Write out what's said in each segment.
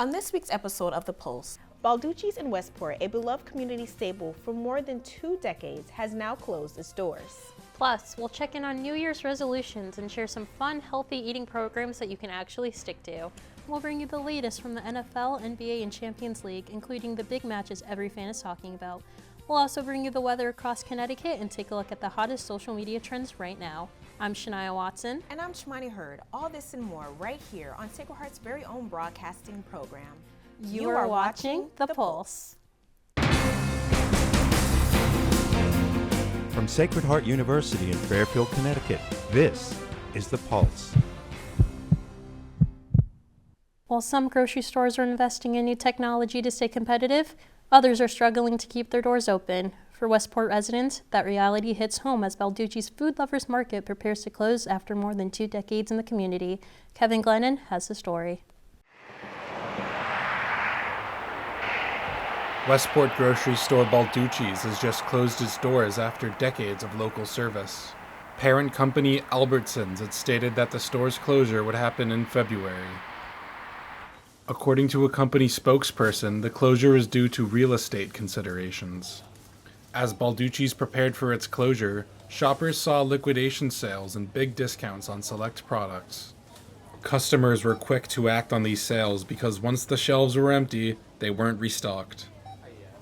On this week's episode of The Pulse, Balducci's in Westport, a beloved community staple for more than 2 decades, has now closed its doors. Plus, we'll check in on New Year's resolutions and share some fun, healthy eating programs that you can actually stick to. We'll bring you the latest from the NFL, NBA, and Champions League, including the big matches every fan is talking about. We'll also bring you the weather across Connecticut and take a look at the hottest social media trends right now. I'm Shania Watson. And I'm Shimani Hurd. All this and more right here on Sacred Heart's very own broadcasting program. You are watching The Pulse. From Sacred Heart University in Fairfield, Connecticut, this is The Pulse. While some grocery stores are investing in new technology to stay competitive, others are struggling to keep their doors open. For Westport residents, that reality hits home as Balducci's Food Lovers Market prepares to close after more than 2 decades in the community. Kevin Glennon has the story. Westport grocery store Balducci's has just closed its doors after decades of local service. Parent company Albertsons had stated that the store's closure would happen in February. According to a company spokesperson, the closure is due to real estate considerations. As Balducci's prepared for its closure, shoppers saw liquidation sales and big discounts on select products. Customers were quick to act on these sales because once the shelves were empty, they weren't restocked.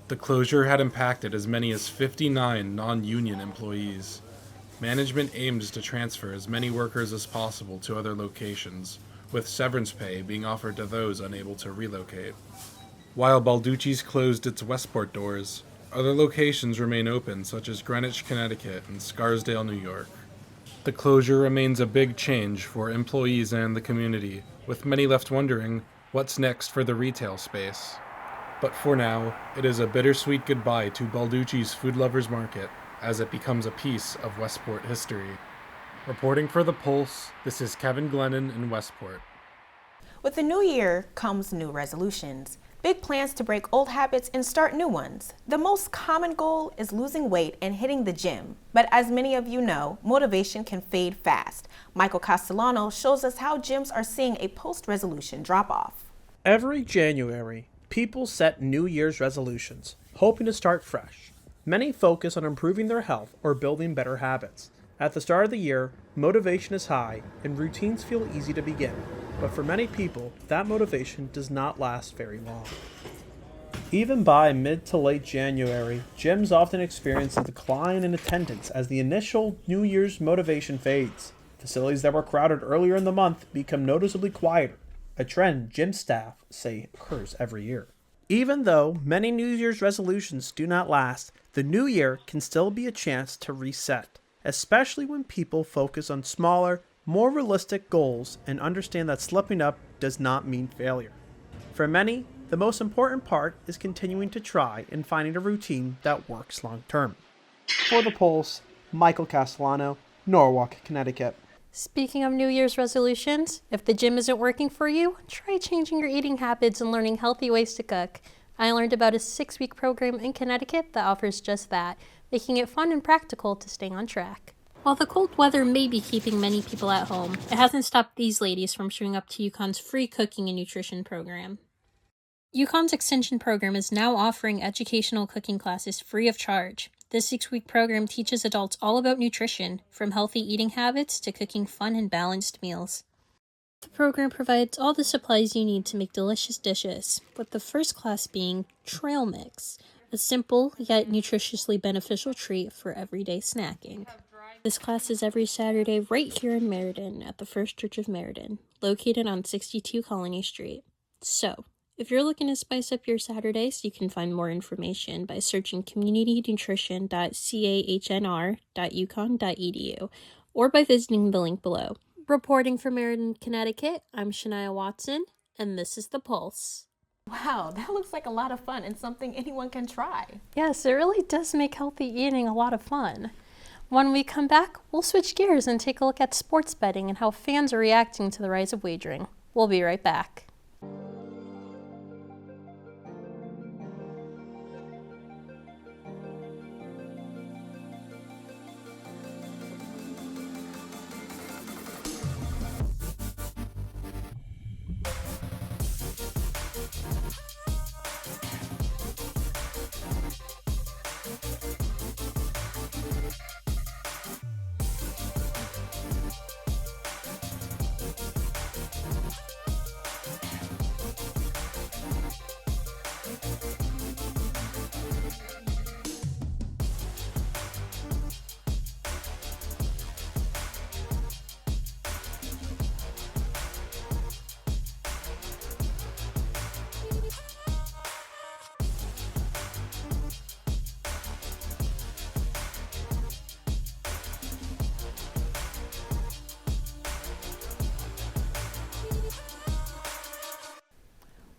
The closure had impacted as many as 59 non-union employees. Management aims to transfer as many workers as possible to other locations, with severance pay being offered to those unable to relocate. While Balducci's closed its Westport doors, other locations remain open, such as Greenwich, Connecticut, and Scarsdale, New York. The closure remains a big change for employees and the community, with many left wondering what's next for the retail space. But for now, it is a bittersweet goodbye to Balducci's Food Lovers Market, as it becomes a piece of Westport history. Reporting for The Pulse, this is Kevin Glennon in Westport. With the new year comes new resolutions. Big plans to break old habits and start new ones. The most common goal is losing weight and hitting the gym. But as many of you know, motivation can fade fast. Michael Castellano shows us how gyms are seeing a post-resolution drop-off. Every January, people set New Year's resolutions, hoping to start fresh. Many focus on improving their health or building better habits. At the start of the year, motivation is high and routines feel easy to begin. But for many people, that motivation does not last very long. Even by mid to late January, gyms often experience a decline in attendance as the initial New Year's motivation fades. Facilities that were crowded earlier in the month become noticeably quieter, a trend gym staff say occurs every year. Even though many New Year's resolutions do not last, the new year can still be a chance to reset, especially when people focus on smaller, more realistic goals and understand that slipping up does not mean failure. For many, the most important part is continuing to try and finding a routine that works long term. For The Pulse, Michael Castellano, Norwalk, Connecticut. Speaking of New Year's resolutions, if the gym isn't working for you, try changing your eating habits and learning healthy ways to cook. I learned about a 6-week program in Connecticut that offers just that, making it fun and practical to stay on track. While the cold weather may be keeping many people at home, it hasn't stopped these ladies from showing up to UConn's free cooking and nutrition program. UConn's extension program is now offering educational cooking classes free of charge. This 6-week program teaches adults all about nutrition, from healthy eating habits to cooking fun and balanced meals. The program provides all the supplies you need to make delicious dishes, with the first class being Trail Mix, a simple yet nutritiously beneficial treat for everyday snacking. This class is every Saturday right here in Meriden at the First Church of Meriden, located on 62 Colony Street. So, if you're looking to spice up your Saturdays, you can find more information by searching communitynutrition.cahnr.uconn.edu or by visiting the link below. Reporting from Meriden, Connecticut, I'm Shania Watson, and this is The Pulse. Wow, that looks like a lot of fun and something anyone can try. Yes, it really does make healthy eating a lot of fun. When we come back, we'll switch gears and take a look at sports betting and how fans are reacting to the rise of wagering. We'll be right back.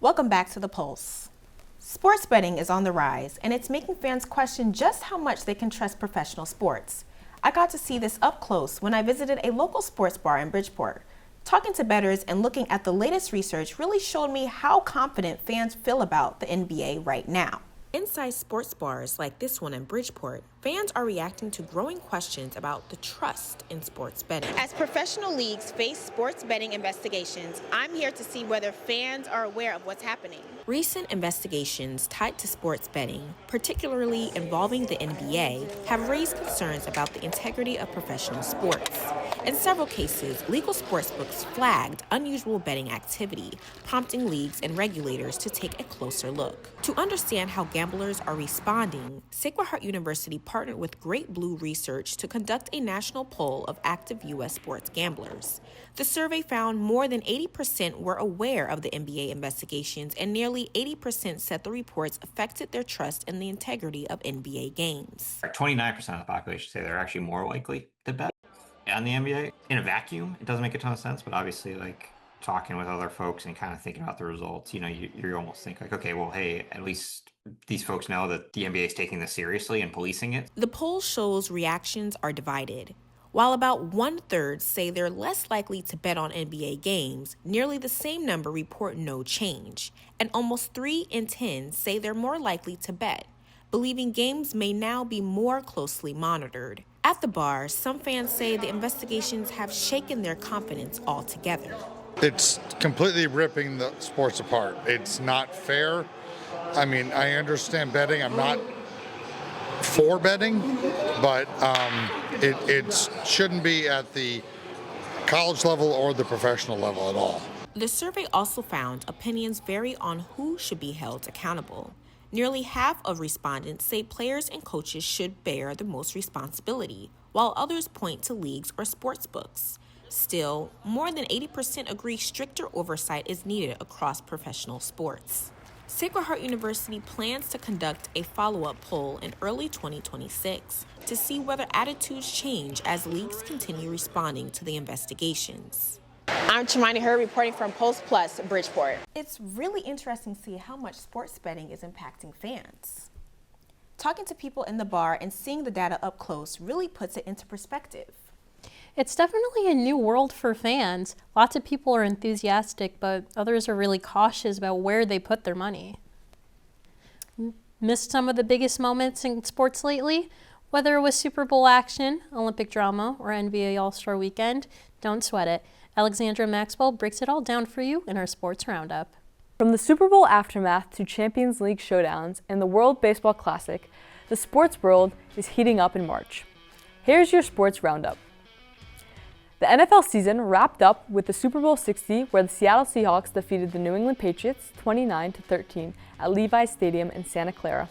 Welcome back to The Pulse. Sports betting is on the rise, and it's making fans question just how much they can trust professional sports. I got to see this up close when I visited a local sports bar in Bridgeport. Talking to bettors and looking at the latest research really showed me how confident fans feel about the NBA right now. Inside sports bars like this one in Bridgeport, fans are reacting to growing questions about the trust in sports betting. As professional leagues face sports betting investigations, I'm here to see whether fans are aware of what's happening. Recent investigations tied to sports betting, particularly involving the NBA, have raised concerns about the integrity of professional sports. In several cases, legal sportsbooks flagged unusual betting activity, prompting leagues and regulators to take a closer look. To understand how gamblers are responding, Sacred Heart University partnered with Great Blue Research to conduct a national poll of active U.S. sports gamblers. The survey found more than 80% were aware of the NBA investigations, and nearly 80% said the reports affected their trust in the integrity of NBA games. 29% of the population say they're actually more likely to bet on the NBA. In a vacuum, it doesn't make a ton of sense, but obviously, talking with other folks and kind of thinking about the results, you almost think okay, well, hey, at least these folks know that the NBA is taking this seriously and policing it. The poll shows reactions are divided. While about 1/3 say they're less likely to bet on NBA games, nearly the same number report no change, and almost 3 in 10 say they're more likely to bet, believing games may now be more closely monitored. At the bar, some fans say the investigations have shaken their confidence altogether. It's completely ripping the sports apart. It's not fair. I mean, I understand betting. I'm not for betting, but it shouldn't be at the college level or the professional level at all. The survey also found opinions vary on who should be held accountable. Nearly half of respondents say players and coaches should bear the most responsibility, while others point to leagues or sports books. Still, more than 80% agree stricter oversight is needed across professional sports. Sacred Heart University plans to conduct a follow-up poll in early 2026 to see whether attitudes change as leagues continue responding to the investigations. I'm Chimani Hurd reporting from Post Plus, Bridgeport. It's really interesting to see how much sports betting is impacting fans. Talking to people in the bar and seeing the data up close really puts it into perspective. It's definitely a new world for fans. Lots of people are enthusiastic, but others are really cautious about where they put their money. Missed some of the biggest moments in sports lately? Whether it was Super Bowl action, Olympic drama, or NBA All-Star Weekend, don't sweat it. Alexandra Maxwell breaks it all down for you in our Sports Roundup. From the Super Bowl aftermath to Champions League showdowns and the World Baseball Classic, the sports world is heating up in March. Here's your Sports Roundup. The NFL season wrapped up with the Super Bowl 60, where the Seattle Seahawks defeated the New England Patriots 29-13 at Levi's Stadium in Santa Clara.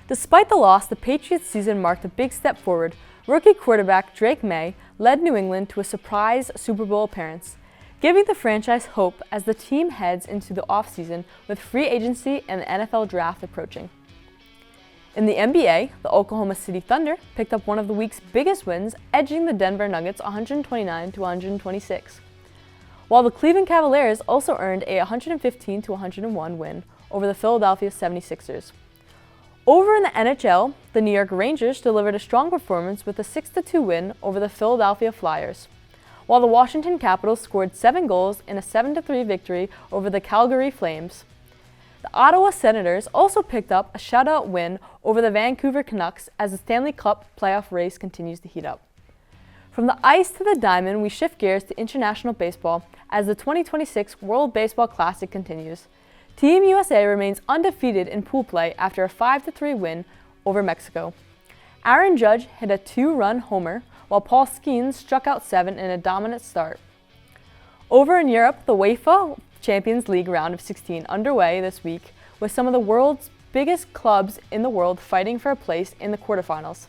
Despite the loss, the Patriots season marked a big step forward. Rookie quarterback Drake May led New England to a surprise Super Bowl appearance, giving the franchise hope as the team heads into the offseason with free agency and the NFL draft approaching. In the NBA, the Oklahoma City Thunder picked up one of the week's biggest wins, edging the Denver Nuggets 129-126, while the Cleveland Cavaliers also earned a 115-101 win over the Philadelphia 76ers. Over in the NHL, the New York Rangers delivered a strong performance with a 6-2 win over the Philadelphia Flyers, while the Washington Capitals scored 7 goals in a 7-3 victory over the Calgary Flames. The Ottawa Senators also picked up a shutout win over the Vancouver Canucks as the Stanley Cup playoff race continues to heat up. From the ice to the diamond, we shift gears to international baseball as the 2026 World Baseball Classic continues. Team USA remains undefeated in pool play after a 5-3 win over Mexico. Aaron Judge hit a 2-run homer, while Paul Skeens struck out 7 in a dominant start. Over in Europe, the UEFA Champions League round of 16 underway this week, with some of the world's biggest clubs in the world fighting for a place in the quarterfinals.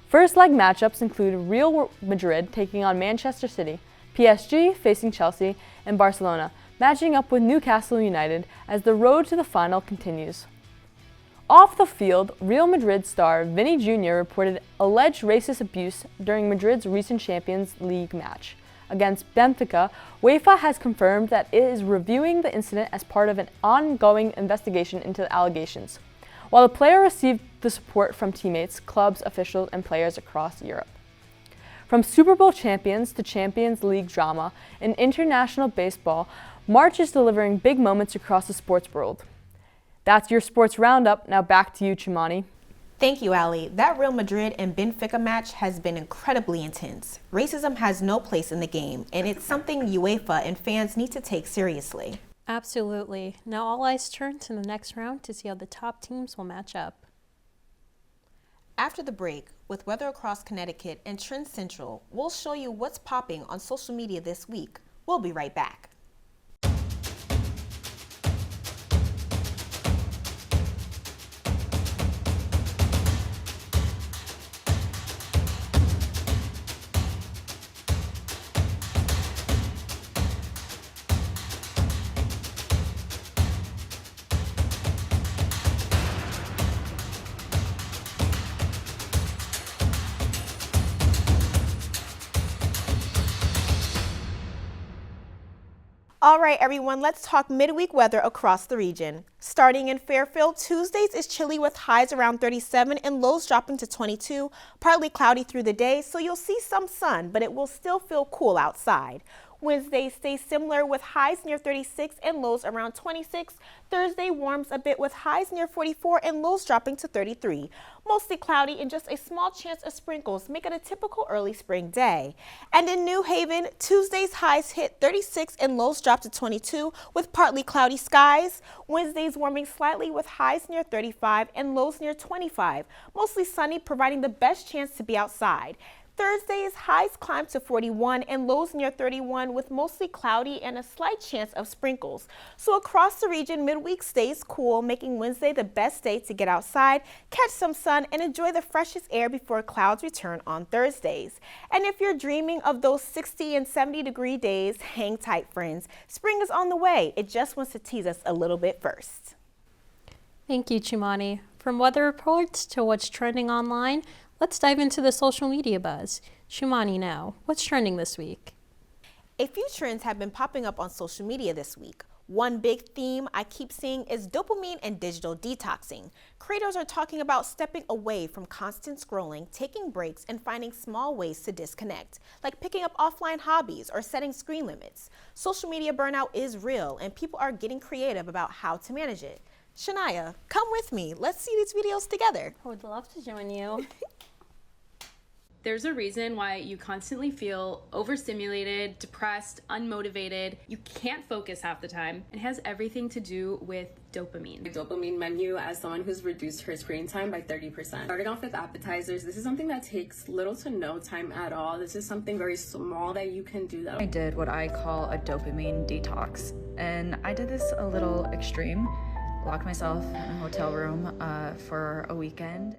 First leg matchups include Real Madrid taking on Manchester City, PSG facing Chelsea, and Barcelona matching up with Newcastle United as the road to the final continues. Off the field, Real Madrid star Vinny Jr. reported alleged racist abuse during Madrid's recent Champions League match against Benfica, UEFA has confirmed that it is reviewing the incident as part of an ongoing investigation into the allegations, while the player received the support from teammates, clubs, officials, and players across Europe. From Super Bowl champions to Champions League drama, in international baseball, March is delivering big moments across the sports world. That's your sports roundup. Now back to you, Chimani. Thank you, Ali. That Real Madrid and Benfica match has been incredibly intense. Racism has no place in the game, and it's something UEFA and fans need to take seriously. Absolutely. Now all eyes turn to the next round to see how the top teams will match up. After the break, with weather across Connecticut and Trend Central, we'll show you what's popping on social media this week. We'll be right back. All right, everyone, let's talk midweek weather across the region. Starting in Fairfield, Tuesdays is chilly with highs around 37 and lows dropping to 22. Partly cloudy through the day, so you'll see some sun, but it will still feel cool outside. Wednesday stays similar with highs near 36 and lows around 26. Thursday warms a bit with highs near 44 and lows dropping to 33. Mostly cloudy and just a small chance of sprinkles make it a typical early spring day. And in New Haven, Tuesday's highs hit 36 and lows drop to 22 with partly cloudy skies. Wednesday's warming slightly with highs near 35 and lows near 25. Mostly sunny, providing the best chance to be outside. Thursday's highs climb to 41 and lows near 31 with mostly cloudy and a slight chance of sprinkles. So across the region, midweek stays cool, making Wednesday the best day to get outside, catch some sun, and enjoy the freshest air before clouds return on Thursdays. And if you're dreaming of those 60 and 70-degree days, hang tight, friends. Spring is on the way. It just wants to tease us a little bit first. Thank you, Chimani. From weather reports to what's trending online, let's dive into the social media buzz. Chimani now, what's trending this week? A few trends have been popping up on social media this week. One big theme I keep seeing is dopamine and digital detoxing. Creators are talking about stepping away from constant scrolling, taking breaks, and finding small ways to disconnect, like picking up offline hobbies or setting screen limits. Social media burnout is real, and people are getting creative about how to manage it. Shania, come with me. Let's see these videos together. I would love to join you. There's a reason why you constantly feel overstimulated, depressed, unmotivated. You can't focus half the time. It has everything to do with dopamine. The dopamine menu as someone who's reduced her screen time by 30%. Starting off with appetizers, this is something that takes little to no time at all. This is something very small that you can do though. I did what I call a dopamine detox, and I did this a little extreme. Locked myself in a hotel room for a weekend.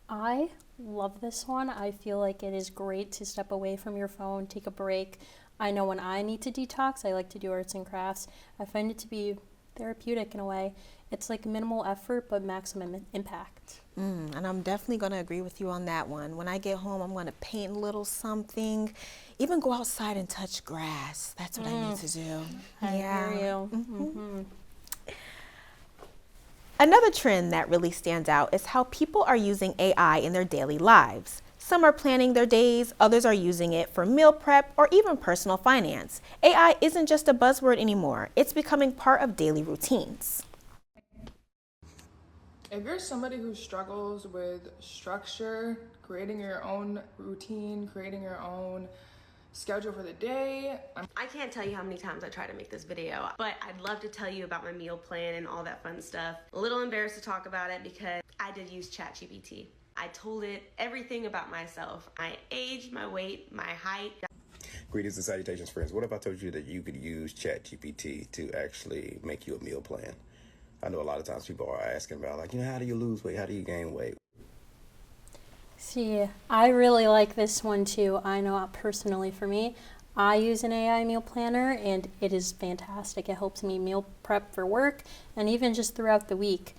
I love this one. I feel like it is great to step away from your phone, take a break. I know when I need to detox, I like to do arts and crafts. I find it to be therapeutic in a way. It's like minimal effort, but maximum impact. And I'm definitely going to agree with you on that one. When I get home, I'm going to paint a little something, even go outside and touch grass. That's what I need to do. I hear you. Another trend that really stands out is how people are using AI in their daily lives. Some are planning their days, others are using it for meal prep or even personal finance. AI isn't just a buzzword anymore, it's becoming part of daily routines. If you're somebody who struggles with structure, creating your own routine, creating your own schedule for the day. I can't tell you how many times I try to make this video, but I'd love to tell you about my meal plan and all that fun stuff. A little embarrassed to talk about it because I did use ChatGPT. I told it everything about myself. My age, my weight, my height. Greetings and salutations, friends. What if I told you that you could use ChatGPT to actually make you a meal plan? I know a lot of times people are asking about, like, how do you lose weight? How do you gain weight? See, I really like this one too. I know personally for me, I use an AI meal planner and it is fantastic. It helps me meal prep for work and even just throughout the week.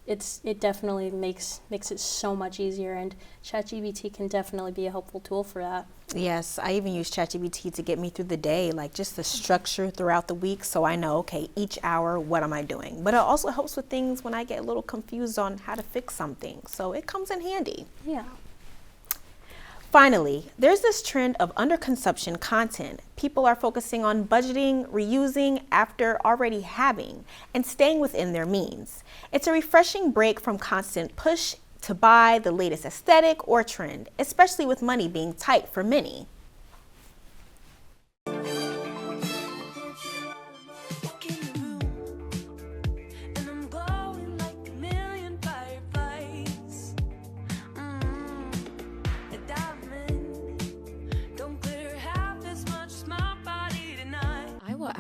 it definitely makes it so much easier, and ChatGPT can definitely be a helpful tool for that. Yes, I even use ChatGPT to get me through the day, like just the structure throughout the week, so I know, okay, each hour, what am I doing? But it also helps with things when I get a little confused on how to fix something, so it comes in handy. Yeah. Finally, there's this trend of underconsumption content. People are focusing on budgeting, reusing after already having, and staying within their means. It's a refreshing break from constant push to buy the latest aesthetic or trend, especially with money being tight for many.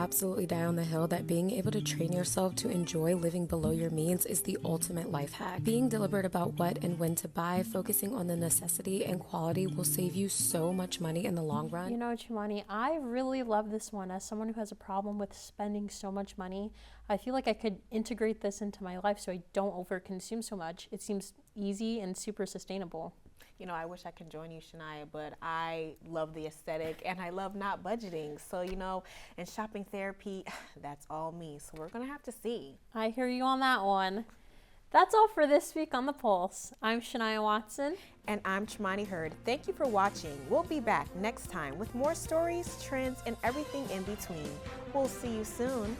Absolutely die on the hill that being able to train yourself to enjoy living below your means is the ultimate life hack. Being deliberate about what and when to buy, focusing on the necessity and quality will save you so much money in the long run. You know, Chimani, I really love this one. As someone who has a problem with spending so much money, I feel like I could integrate this into my life so I don't overconsume so much. It seems easy and super sustainable. You know, I wish I could join you, Shania, but I love the aesthetic and I love not budgeting. So, you know, in shopping therapy, that's all me. So we're going to have to see. I hear you on that one. That's all for this week on The Pulse. I'm Shania Watson. And I'm Chimani Hurd. Thank you for watching. We'll be back next time with more stories, trends, and everything in between. We'll see you soon.